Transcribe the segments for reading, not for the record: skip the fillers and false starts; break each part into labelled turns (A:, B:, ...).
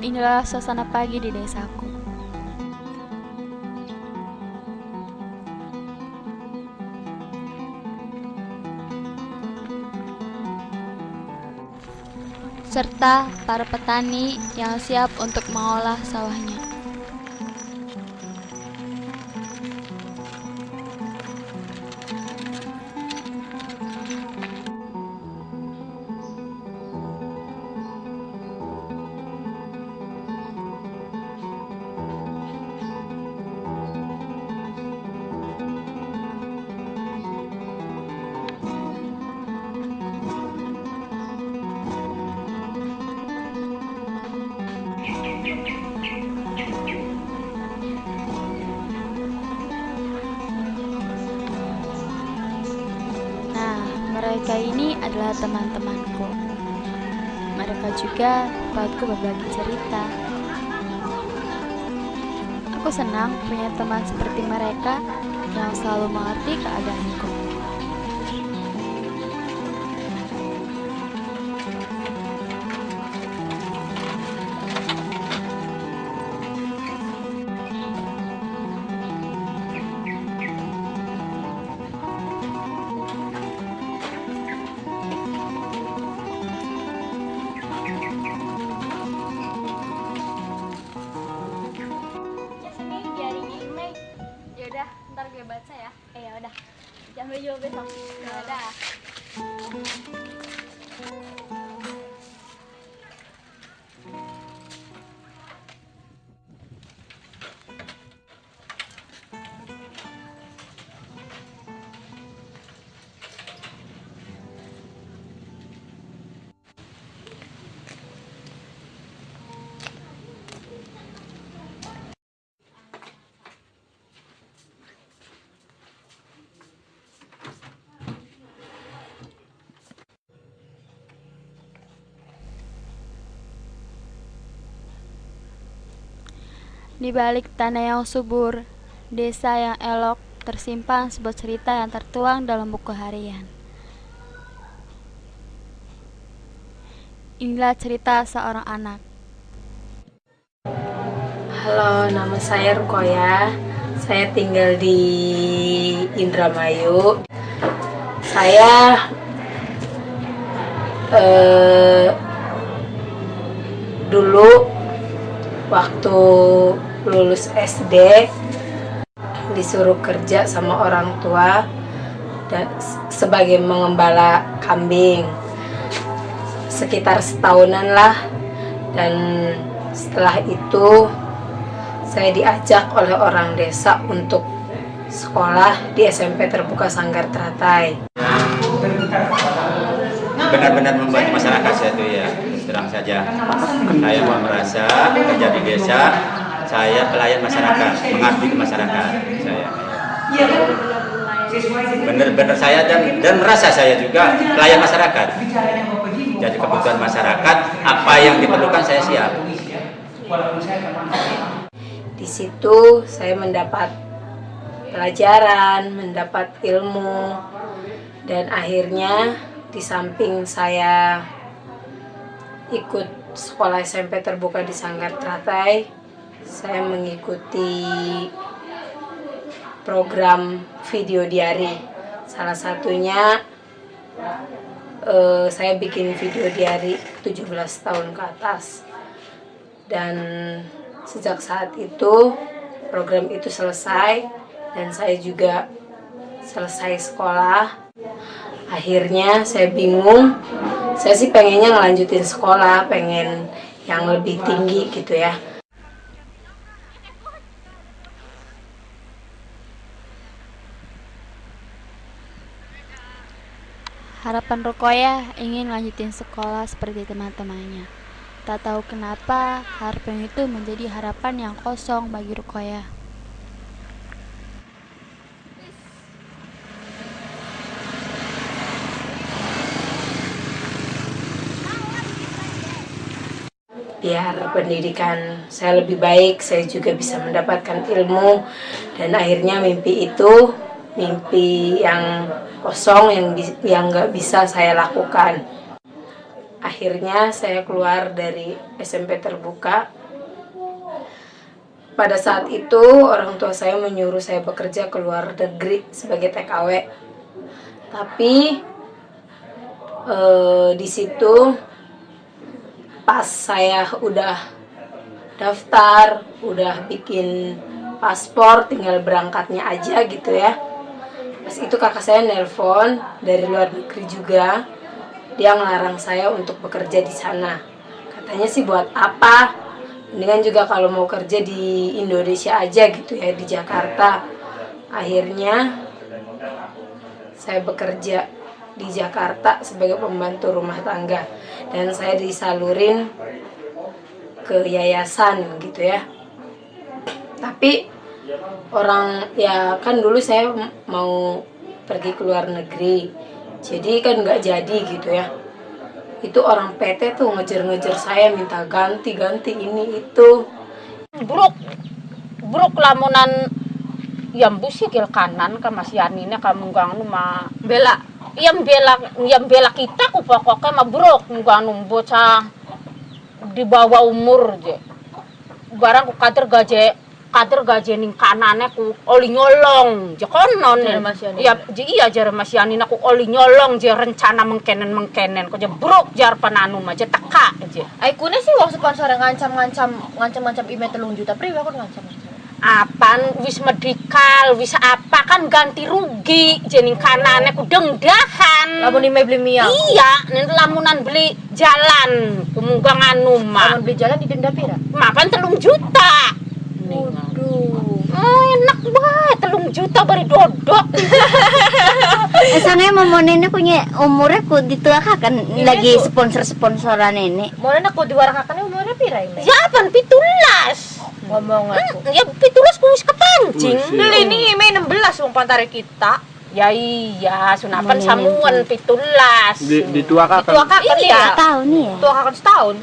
A: Inilah suasana pagi di desaku. Serta para petani yang siap untuk mengolah sawahnya. Nah, mereka ini adalah teman-temanku. Mereka juga tempatku berbagi cerita. Aku senang punya teman seperti mereka yang selalu mengerti keadaanku. Ya udah, ntar gue baca ya. Ya udah. Sampai jumpa besok. Ya udah. Di balik tanah yang subur, desa yang elok, tersimpan sebuah cerita yang tertuang dalam buku harian. Inilah cerita seorang anak.
B: Halo, nama saya Rukoya. Saya tinggal di Indramayu. Saya dulu waktu lulus SD disuruh kerja sama orang tua dan sebagai mengembala kambing sekitar setahunan lah, dan setelah itu saya diajak oleh orang desa untuk sekolah di SMP Terbuka Sanggar Teratai.
C: Benar-benar membantu masyarakat saya itu ya, terang saja. Saya mau merasa kerja di desa, saya pelayan masyarakat, mengabdi ke masyarakat. Saya benar-benar saya dan merasa saya juga pelayan masyarakat. Jadi kebutuhan masyarakat, apa yang diperlukan saya siap.
B: Di situ saya mendapat pelajaran, mendapat ilmu, dan akhirnya di samping saya ikut sekolah SMP Terbuka di Sanggar Teratai, saya mengikuti program video diary. Salah satunya saya bikin video diary 17 tahun ke atas. Dan sejak saat itu program itu selesai dan saya juga selesai sekolah. Akhirnya saya bingung, saya sih pengennya ngelanjutin sekolah, pengen yang lebih tinggi gitu ya.
A: Harapan Rukoya ingin lanjutin sekolah seperti teman-temannya. Tak tahu kenapa harapan itu menjadi harapan yang kosong bagi Rukoya.
B: Biar pendidikan saya lebih baik, saya juga bisa mendapatkan ilmu, dan akhirnya mimpi itu mimpi yang kosong yang nggak bisa saya lakukan. akhirnya saya keluar dari SMP terbuka. Pada saat itu orang tua saya menyuruh saya bekerja ke luar negeri sebagai TKW. Tapi di situ pas saya udah daftar, udah bikin paspor, tinggal berangkatnya aja gitu ya. Pas itu kakak saya nelpon dari luar negeri juga. Dia ngelarang saya untuk bekerja di sana. Katanya sih buat apa? Mendingan juga kalau mau kerja di Indonesia aja gitu ya, di Jakarta. Akhirnya saya bekerja di Jakarta sebagai pembantu rumah tangga. Dan saya disalurin ke yayasan gitu ya. Tapi orang ya kan dulu saya mau pergi ke luar negeri. Jadi kan nggak jadi gitu ya. Itu orang PT tuh ngejar-ngejar saya, minta ganti ini itu.
D: Bruk lamunan yang busikil kanan ka masyanina kamu gangnu ma bela yang bela kita ku pokoknya ma bruk gangnu bocah di bawah umur je. Barang ku kader gaje ning kanane ku oli nyolong je konon ya iya jar masyanina ku oli nyolong je rencana mengkenen ku je bruk jar pananu mah je teka je
E: ai kune sih wong sponsor ngancam ime 3 juta priwe aku ngancam
D: apaan wis medikal wis apa kan ganti rugi jening kanane ku dengdahan
E: lamun ime beli mie
D: iya nen lamunan beli jalan kumunggang anu mah
E: lamun beli jalan didenda pira
D: mapan 3 juta.
E: Waduh.
D: Enak banget 3 juta bari dodok.
F: Sana momonene punya umurnya ku dituakakan lagi sponsor-sponsoran ini.
E: Monena ku diwarakakan umurnya pira ini?
D: Japan 17.
E: Ngomong aku.
D: Ya 17 ku wis kepancing.
E: Lili ini ime 16 wong pantare kita.
D: Ya iya, sunapan samuan 17.
E: Dituakakan
D: iya.
F: Tahun nih ya.
E: Tuakakan setahun.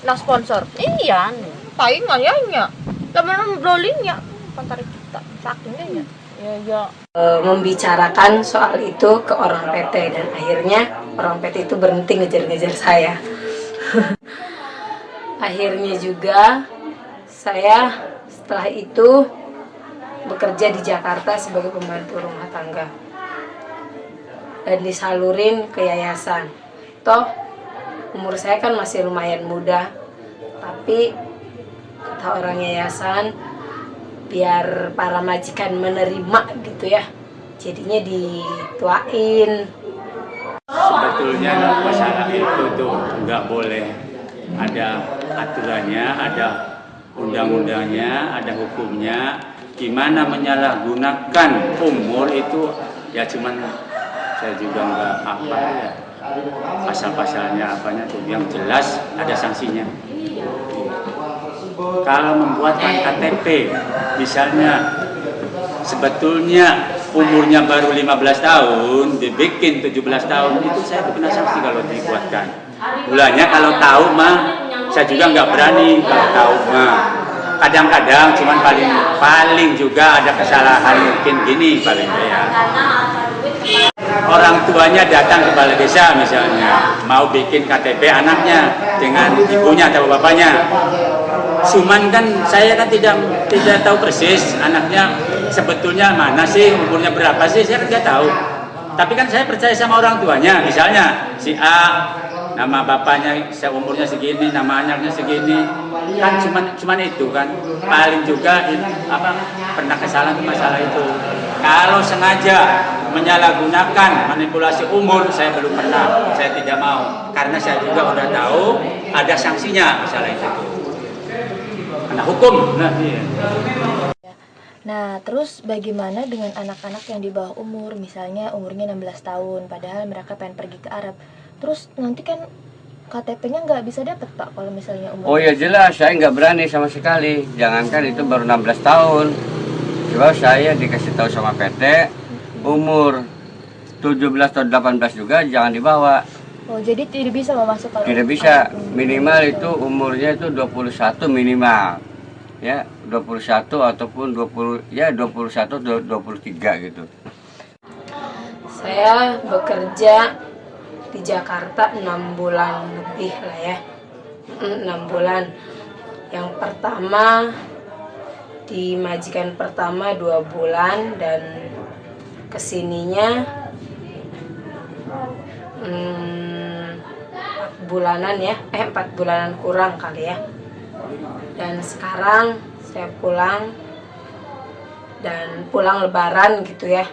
E: Nang sponsor.
D: Iya.
E: Taingan ya nya. Lamun rolingnya pantare kita. Sakingnya nya.
D: Ya.
B: Membicarakan soal itu ke orang PT dan akhirnya orang PT itu berhenti ngejar-ngejar saya. Akhirnya juga saya setelah itu bekerja di Jakarta sebagai pembantu rumah tangga dan disalurin ke yayasan. Toh umur saya kan masih lumayan muda, tapi kata orang yayasan biar para majikan menerima gitu ya, jadinya dituain.
C: Sebetulnya masalah itu tuh nggak boleh, ada aturannya, ada undang-undangnya, ada hukumnya. Gimana menyalahgunakan umur itu ya cuman saya juga nggak apa ya pasal-pasalnya apanya tuh yang jelas ada sanksinya. Kalau membuatkan KTP misalnya sebetulnya umurnya baru 15 tahun dibikin 17 tahun itu saya kena sanksi kalau dibuatkan. Mulanya kalau tahu mah saya juga nggak berani kalau tahu mah. Kadang-kadang cuman paling juga ada kesalahan mungkin gini paling ya. Orang tuanya datang ke balai desa misalnya mau bikin KTP anaknya dengan ibunya atau bapaknya. Cuman kan saya kan tidak tahu persis anaknya sebetulnya mana sih, umurnya berapa sih, saya kan nggak tahu. Tapi kan saya percaya sama orang tuanya, misalnya si A nama bapaknya umurnya segini, nama anaknya segini, kan cuman itu kan paling juga pernah kesalahan masalah itu. Kalau sengaja menyalahgunakan manipulasi umur saya belum pernah, saya tidak mau karena saya juga udah tahu ada sanksinya masalah itu. Karena hukum.
E: Nah, terus bagaimana dengan anak-anak yang di bawah umur, misalnya umurnya 16 tahun, padahal mereka pengen pergi ke Arab. Terus nanti kan KTP-nya nggak bisa dapet Pak kalau misalnya umur.
G: Oh ya jelas, saya nggak berani sama sekali. Jangankan itu baru 16 tahun. Coba saya dikasih tahu sama PT, umur 17 atau 18 juga jangan dibawa.
E: Oh, jadi tidak bisa masuk kalau
G: tidak bisa, minimal itu umurnya itu 21 minimal. Ya, 21 ataupun 20 ya 21 23 gitu.
B: Saya bekerja di Jakarta 6 bulan lebih lah ya. 6 bulan. Yang pertama di majikan pertama 2 bulan dan kesininya 4 bulanan ya, 4 bulanan kurang kali ya. Dan sekarang saya pulang dan pulang lebaran gitu ya.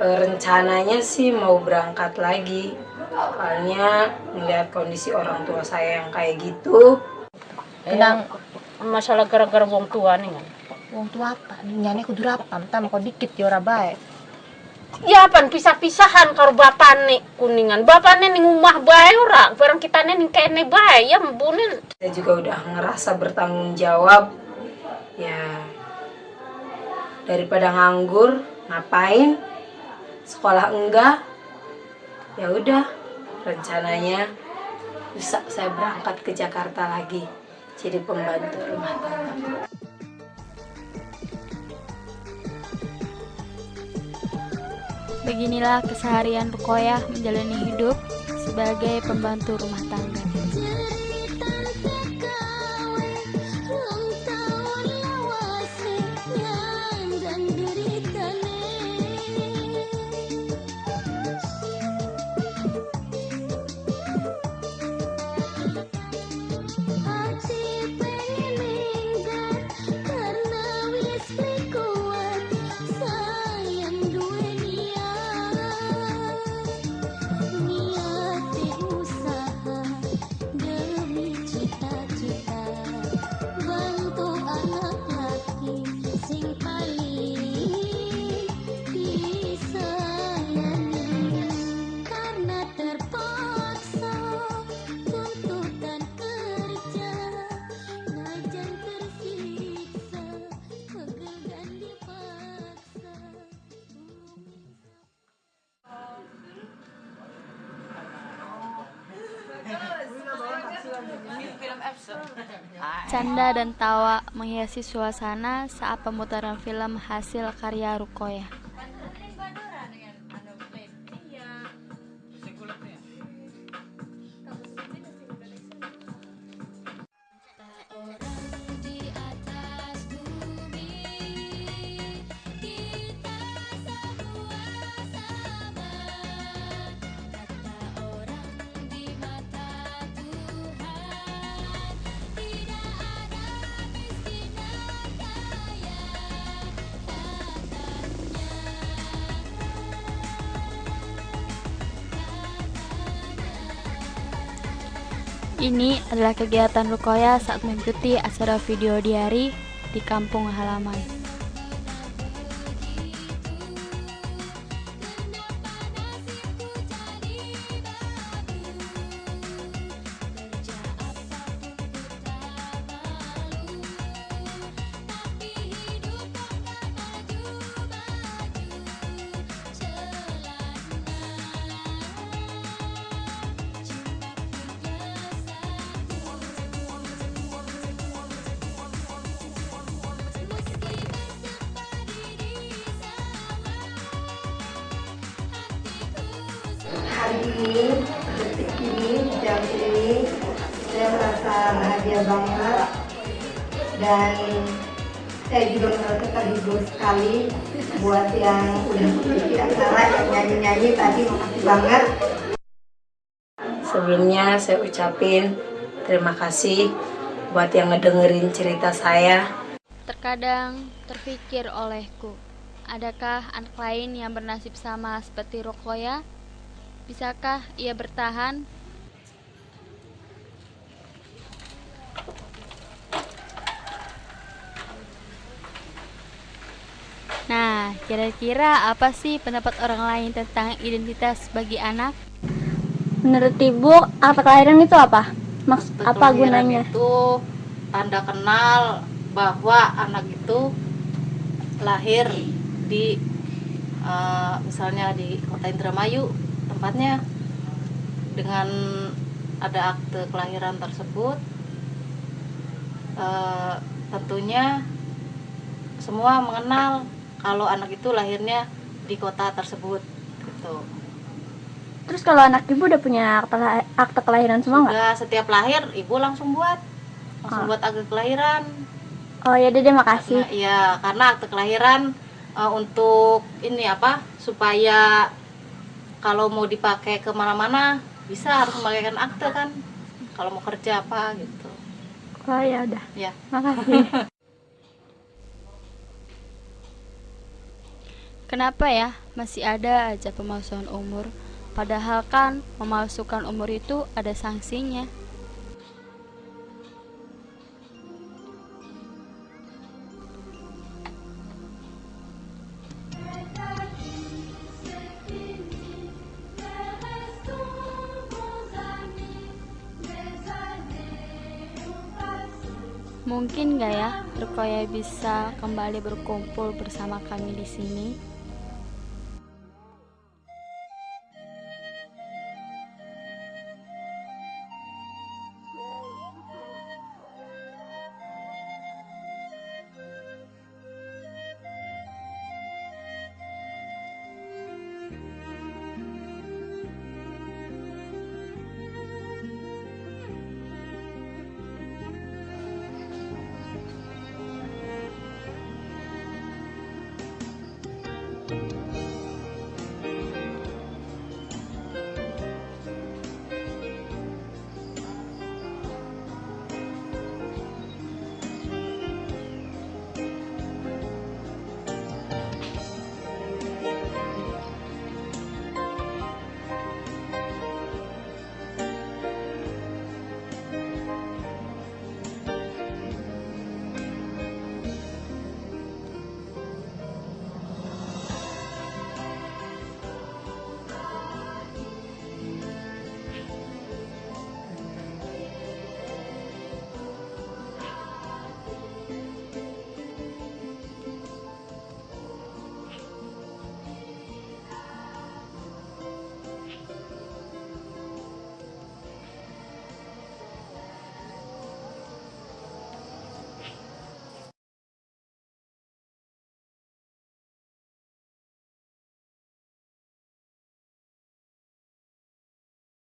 B: Rencananya sih mau berangkat lagi, soalnya melihat kondisi orang tua saya yang kayak gitu.
D: Tenang masalah gara-gara wong tua nih kan.
E: Wong tua apa? Nyane kudu rapam, tam kok dikit ya ora bae.
D: Ya pan pisah-pisahan karo bapane kuningan. Bapane ning omah bae ora, barang kitane ning kene bae ya mbunin.
B: Saya juga udah ngerasa bertanggung jawab. Ya daripada nganggur, ngapain? Sekolah enggak? Ya udah, rencananya bisa saya berangkat ke Jakarta lagi jadi pembantu rumah tangga.
A: Beginilah keseharian Rukoyah menjalani hidup sebagai pembantu rumah tangga. Canda dan tawa menghiasi suasana saat pemutaran film hasil karya Rukoyah. Ini adalah kegiatan Rukoyah saat mengikuti acara video diari di kampung halaman.
H: Hari ini, detik ini, jam ini, saya merasa bahagia banget dan saya juga merasa terhibur sekali. Buat yang udah mengikuti acara, yang nyanyi-nyanyi tadi, makasih banget.
B: Sebelumnya saya ucapin terima kasih buat yang ngedengerin cerita saya.
A: Terkadang terpikir olehku, adakah anak lain yang bernasib sama seperti Rukoyah? Bisakah ia bertahan? Nah, kira-kira apa sih pendapat orang lain tentang identitas bagi anak?
F: Menurut Ibu, akta kelahiran itu apa? Apa gunanya?
I: Itu tanda kenal bahwa anak itu lahir di misalnya di Kota Indramayu tempatnya, dengan ada akte kelahiran tersebut. Tentunya semua mengenal kalau anak itu lahirnya di kota tersebut gitu.
F: Terus kalau anak ibu udah punya akte kelahiran semua nggak?
I: Udah, setiap lahir ibu langsung buat akte kelahiran.
F: Oh ya deh, makasih.
I: Iya, karena akte kelahiran untuk ini apa? Supaya kalau mau dipakai kemana-mana bisa harus memakaikan akte kan. Kalau mau kerja apa gitu.
F: Oh ya udah.
I: Ya.
F: Makasih.
A: Kenapa ya masih ada aja pemalsuan umur? Padahal kan memalsukan umur itu ada sanksinya. Mungkin nggak ya Rukoya bisa kembali berkumpul bersama kami di sini?